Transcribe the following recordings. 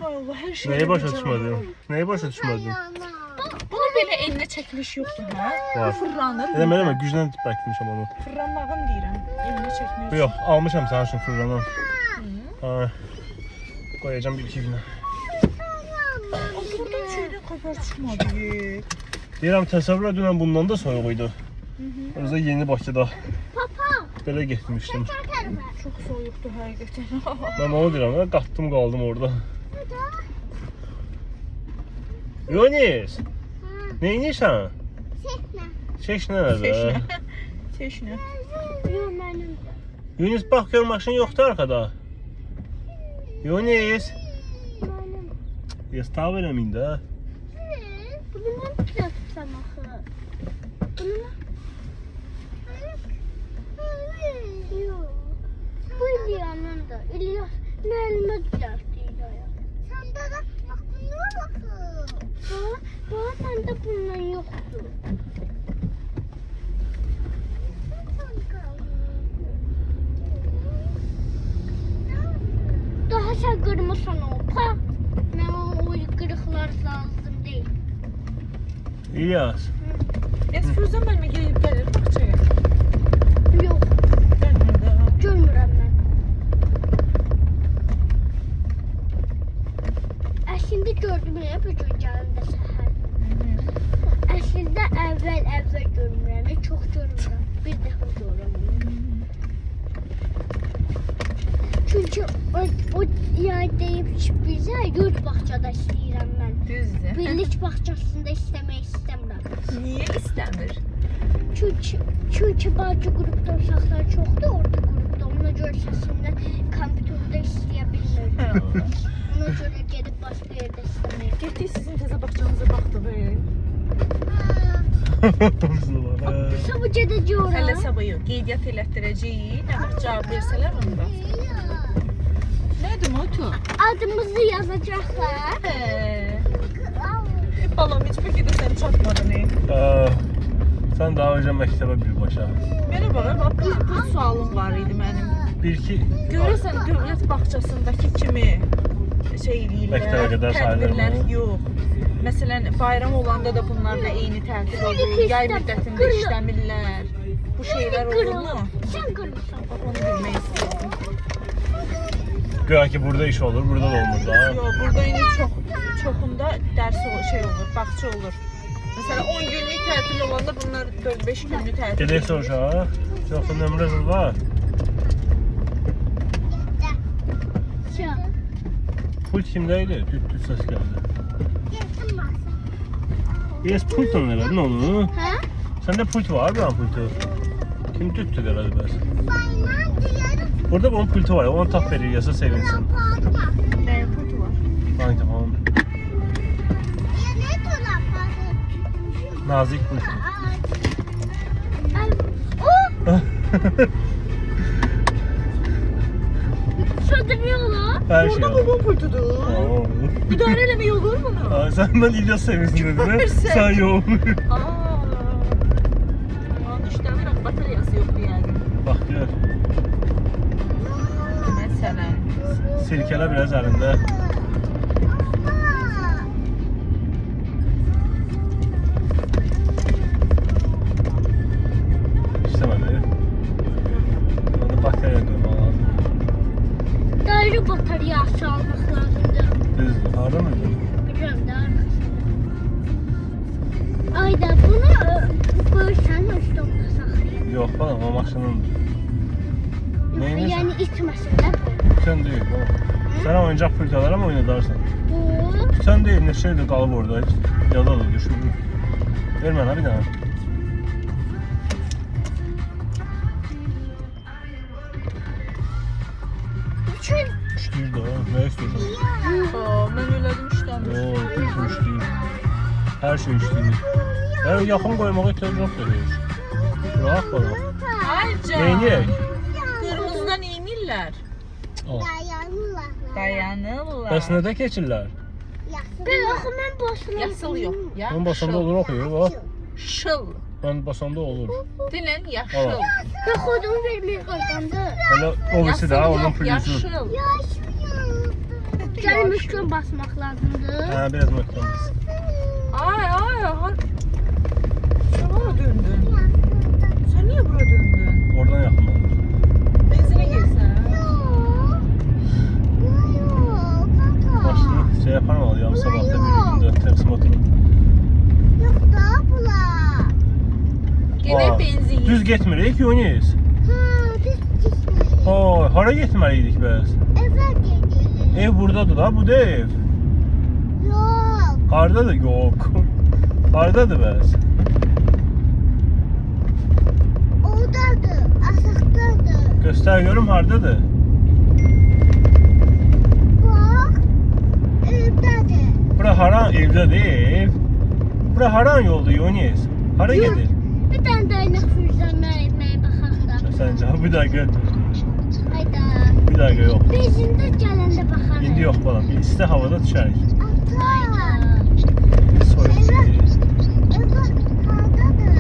Hay Allah, her şey. Neyi başa düşmədin? Neyi başa düşmədin? Bunu belə elinə çəkiliş yoxdur, hə? Var. Fırlanır. Eləmə, güclə bəkmişəm onu. Fırlanmağın deyirəm. Elinə çəkmək üçün. Yox, almışam sənin üçün fırlanan. Ha. Qoyacağım bir iki günə. Buradan şeydən xəbər çıxmadı. Deyirəm, təsəvvür edirəm bundan da soyuq idi. Özdə yeni Bakıda. Belə getmişdim. Çox soyuqdur həqiqətən. Mən onu deyirəm, qatdım qaldım orada. Yonis! Ne inirsən? Çeşnə nədir? Çeşnə. Yonis, bax gör, maşın yoxdur arkada. Yonis! Yastav eləməyin də. Bunu mən tutsam axı. Bunu mən... Yox. Bu İlyanındır. İlyas nə əlimə düzəltdi ya. Səndə də bax buna baxın. Bax məndə bundan yoxdur. Daha sən qırmısan o. Pa! Mən o qırıqlar lazım deyil. İlyas. Biz Firuzə mənimlə gəlib gəlir bağçaya. Yox, Gəlmir də. görmürəm mən. Əslində gördüm ya bu gün gələndə səhər. Əslində əvvəl görmürəm, çox görmürəm. Bir dəfə görürəm. Çünki o yay deyib ki, bizə yurt bağçada istəyirəm mən. Düzdür. Birlik bağçasında istəmək istəmirəm. Niyə istəmir? Çünki bacı qrupda uşaqlar çoxdur orada qrupda. Ona görə səsindən kompüterdə istəyə bilmir. Ona görə gedib başqa yerdə istəmir. Getdik sizin təzə bağçanıza baxdıq. Sabah gedəcək ora. Hələ sabah yox. Qeydiyyat elətdirəcəyik. Nə vaxt cavab versələr onda. Nədir moto? Adımızı yazacaqlar. Balam, heç bəlkə də sən çatmadın. Sən daha önce məktəbə birbaşa. Belə bax, bir sualım var idi mənim. Bir-iki... Görürsən dövlət bağçasındakı kimi şey Məktəbə eləyirlər, qədər tədbirlər sayılır mı? yox. Məsələn, bayram olanda da bunlarda eyni tətil olur, yay müddətində işləmirlər. Bu şeylər olur mu? Sən qırmısan. Bax, onu bilmək istəyirdim. Güya ki burada iş olur, burada da olmur da. Yox, burada indi çoxunda dərs olur, şey olur, bağça olur. Məsələn, 10 günlük tətil olanda bunlar 4-5 günlük tətil. Gedək soruşaq. Yoxsa nömrə var. Pult kimdəydi? Düt səs gəldi. Yes, pultla elədin onu. Hə? Səndə pult var, buranın pultu. Kim düttü elədi bəs? Burada bunun pultu var, ona tap verir, yasa sevinsin. Nəyin pultu var? Hangi tamam. Nazik pult. Söndürüyorlar. Her şey Burada var. babam pultudur. İdarə eləmək olur bunu. Sen ben İlyas sevinsin dedin mi? Sen. Sen yok. Aman işləmirəm, bataryası yoxdur yəni. Bak gör. Məsələn. Sirkele biraz elinde. İstemedi. Onu bataryaya koyma lazım. Daire bataryası almak lazımdır. Düzdür. Harda mıydı? Biliyorum da Ayda bunu koysan üstümde saklayayım. Yok bana o maşınındır. Neyiniz? Yani içmesin de bu. Sen değil bu. Sen oyuncak pult alır ama oynadarsan. Bu. Sen değil ne şeyde kalıp orada hiç. Ya da düşün. Ver bana bir tane. Üçün. Üçlüyüz de ha. Ne istiyorsun? Mən elədim işləmir. Oo, pultu üçlüyüz. Her şey üçlüyüz. Yani yakın koymağa ihtiyaç yok dedi. Rahat bana. Ayca. Neyniyək? Qırmızıdan eynirlər. Al. Dayanırlar. Bəs nədə keçirlər? Ben okumam boşuna. Yasıl yox. Ben basanda olur okuyor bak. Şıl. Ben basanda olur. Dilən yaşıl. Al. Ben kodumu vermeye kazandı. Hele o birisi daha onun yox, pultusu. yaşıl. Yaşmıyor. Gəlin müşkün basmaq lazımdır. Ha, biraz möhkəmiz. Ay sen oraya döndün. Sen niye buraya döndün? Oradan yaxın olur. Benzine girsen. Başlayıb şey yaparım al, yarım sabahda bir gündə Texas motoru. Yok da bula. Gene benzin. Düz getmirik, Yunis. Biz gitmeyiz. Oy, hara getməliydik bəs? Eve gidelim. Ev buradadır da, bu da ev. Yok. Hardadır? Yok. Hardadır bəs? Oradadır. Aşağıdadır. Göstər görüm hardadır? Bak. Evdedir. Bura haran evdədir ev? Bura haran yoldur Yunis? Hara Yok. gedir? Bir tane de aynı füzlenme etmeye bakalım da. Səncə, bir dəqiqə, Hayda. bir dəqiqə yox. Bezinde gelende bakalım. İndi yox balam, isti havada düşərik. Ata. Soyuq istəyir. Evde hardadır.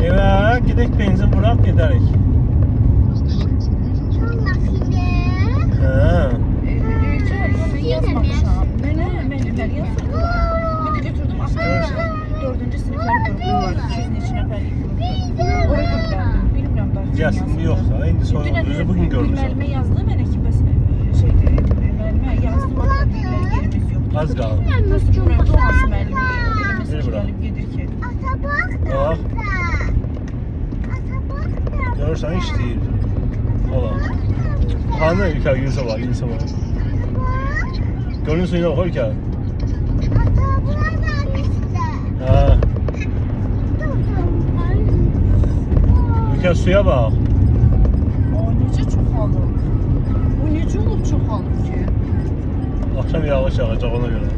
Evə, gedək benzin vuraq, gedərik. Sonra fide. Hə. Ben yazmamışam. Ben yazmadım. Bir de götürdüm aslında. 4. sınıflar grubu var. 200 neçə nəfərlik grupdur. Oraya göndərdim. Bilmirəm daha. Gəlsin yoxsa, indi soyuq düzü bugün görmüşəm. Müəllimə yazdı mənə ki, bəs şeydir, müəllimə yazdım, hatta deyirlər yerimiz yoxdur. Az qaldı. Nasıl bilmirəm, o hansı müəllimə bir mesaj Biri bura. gəlib gedir ki. Ata bak da. Bax, Ata bak da. görürsən işləyir. Ola. Hanı İlker, Yunus'a bak, Yunus'a bak. Gölün suyuna bak İlker. Ata buradan işte. Ha, İlker suya bak. O necə çoxalır? Bu necə olub çoxalır ki? Akşam yağış yağacaq ona göre.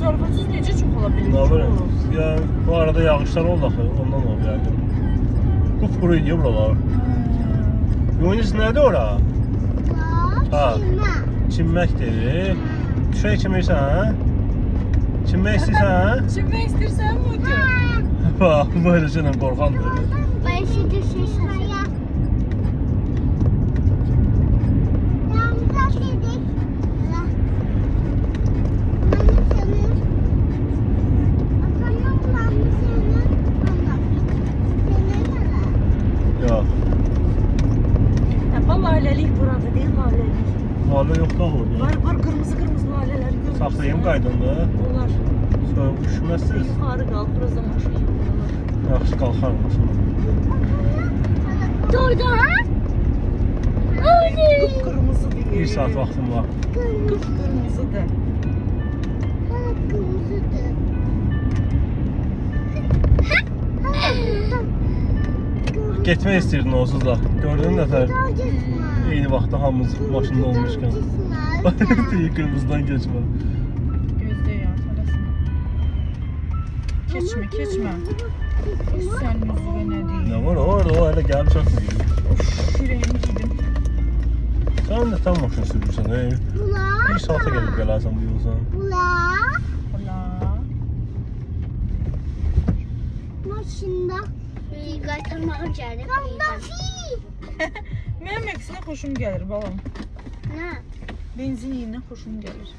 Zarafatsız necə çoxala bilir? Ne yapayım? Ya bu arada yağışlar oldu axı, ondan oldu yani. Kupkuru gidiyor buralar. Yunus nerede ora? Ha. Çinməkdir. Düşək çimirsən, ha? Çinmək istəyirsən, ha? Çimmək istəyirsən mi? Bax, böyle şeylə qorxandır. Ben şimdi şey sayayım. Yalnız dedik. Yox. Hə, laləlik burada deyil, laləlik. Hala yox da orada. Var qırmızı lələr görürsən. Saxlayım qaydında. Onlar Soyuq üşüməzsiniz. yuxarı qalx, biraz da maşın yoxlar. Yaxşı qalxarım maşına. Doğru ha? Öyle. Qıpqırmızıdır. 1 saat vaxtım var. Qıpqırmızıdır. Kırmızıdır. Getmək istəyirdin onsuz da. Gördün nəfər eyni vaxtda hamımız maşında olmuşkən. Deyir qırmızıdan keçmə. Gözdə ya, tələsmə. Keçmə, keçmə. Sən üzvə nə deyil? Nə var orada? O hələ gəlib çatmır. Uf, ürəyimi yedim. Sən də tam maşın sürürsən, ey. Bula. 1 saata gəlib gələrsən bu yoldan. Bula. Ola. Maşında. Qaytarmağım gəldi. Mənim əksinə xoşum gəlir, balam. Nə? Benzin yerinə xoşum gəlir.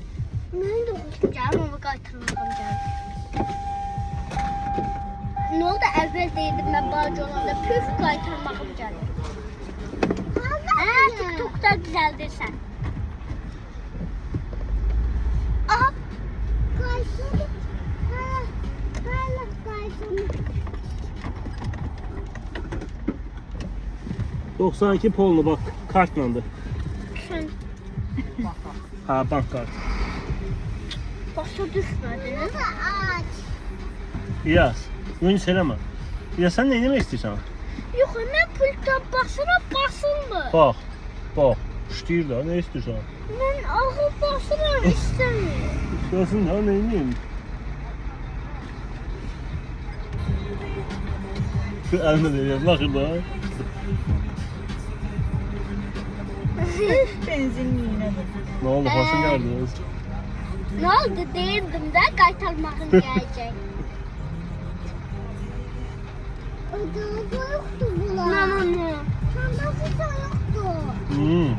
Mənim də xoşum gəlir, amma qaytarmağım gəldi. Nə oldu? Əvvəl deyirdim mən balaca olanda püf qaytarmağım gəlir. TikTok'da düzəldirsən. Aha. Qaytardım. Hala qaytardım. 92 polnu bak, kartlandı. Sən Ha, bank kartı. başa düşmədin. Aç. Yaz. Yunus eləmə. Ya sən nə etmək istəyirsən? Yox, mən pultdan basılmır. Bax, bax. İşləyir də, nə istəyirsən? Mən axı basıram istəmirəm. Görsün də, nə edeyim? Şu əlinə deyir, laxır da. Benzinliyinədir. Nə oldu, xoşun gəldiniz? Nə oldu? Deyirdim də qaytarmağım gələcək. Ödədə yoxdur bunlar. Nə? Səndə yoxdur.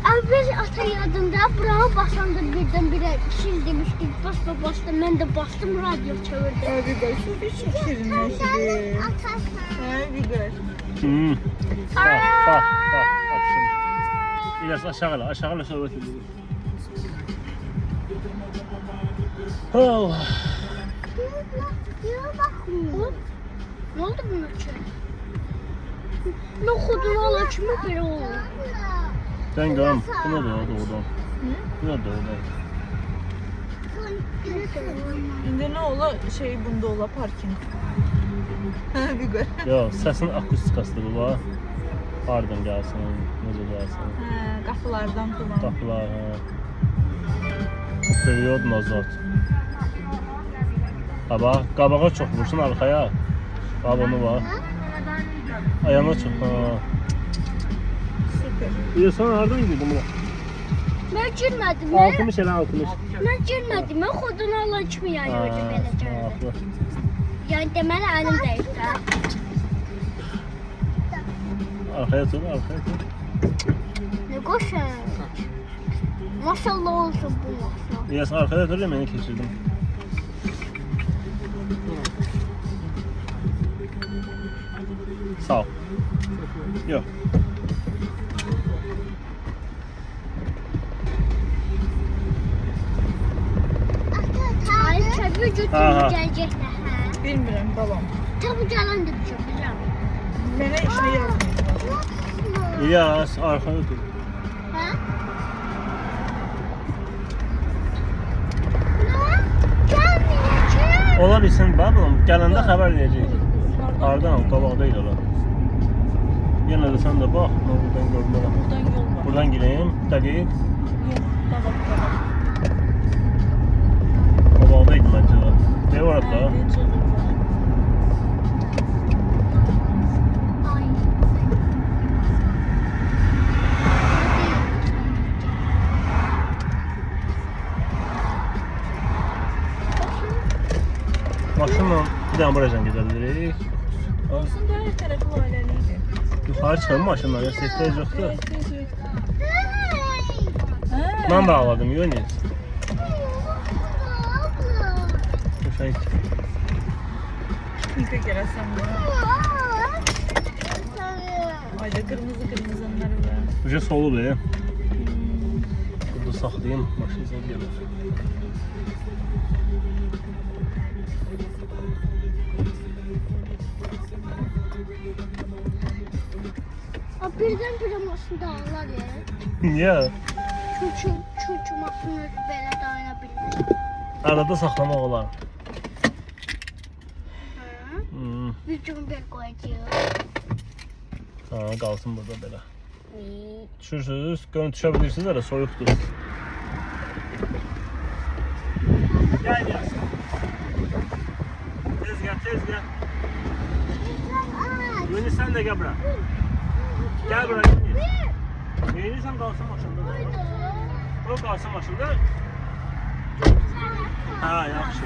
Əvvəl ata yadında buranı basandır birdən-birə şir demişdi. Basma bastım, mən də bastım, radio çevirdim. Vüqar, şu bir çok şirinleşdi. Vüqar. Bak. Açın. İlyas aşağıya söhbət edelim. Allah. Ne oldu bunun için? Ne kudunu alaçımı böyle oldu. Sen görüm. Bu ne de orada oradan? Bu ne de oradan? İndi ne ola şey bunda ola parking. Vüqar. Ya səsin akustikasıdır bu var. Hardan gəlsin, necə gəlsin. Qapılardan falan. Qapılar, Period nazad. Haba, qabağa çox vursun arxaya. Qabını var. Ayağına çox. Süper. İyi, sen hardan girdin buna? Ben girmedim. 60 elə 60. Ben girmedim. Ben kudunu alaçımı yayıyordu böyle geldi. Haqlı. Yani deməli əlim dəyib də. Arxaya tut, arxaya tut. Ne qoşun. Maşallah olsun bu maşallah. İlyas arxaya tut, məni keçirdim. Sağ ol. Yox. Ay çöpü götürüp gelecekler ha. Bilmirəm balam. Tabi canan da bir çok güzel. Mənə işini yazmayın. İlyas arxaya tut. Ha? Ne? Gelmeyecek. Ola bilsin, babalım, gələndə xəbər verəcək. Hardan? Qabaq deyil ola. Yenə də sən də bax, mən buradan görmürəm. Buradan yol var. Buradan gireyim, dəqiq. Yok, qabaq. Qabaqdaydı məncə də. Ne var hatta? Ay. Maşınla bir dənə buracan gedə bilirik. Olsun da her tarafı aileliydi. Yuxarı çıxın maşınla, ya seslər yoxdur. Ha. Mən bağladım, Yunis. Köşəyi Yıka gələsən buna. Ayda kırmızı var. Uca solu be. Burada saxlayayım, maşın zor gəlir. Birden-birə maşın dağılar ya. Niyə? Çünki maşın özü belə dayana bilmir. Arada saxlamaq olar. Ha? Bir gün bir qoyacaq. Ha, qalsın burada belə. Düşürsünüz, görün düşə bilirsiniz hələ soyuqdur. Gəl gəlsin. Tez gəl. Yunis sən də gəl bura. Gəl bura Yunis. Yunis sən qalsın maşında. O qalsın maşında. Ha, yaxşı.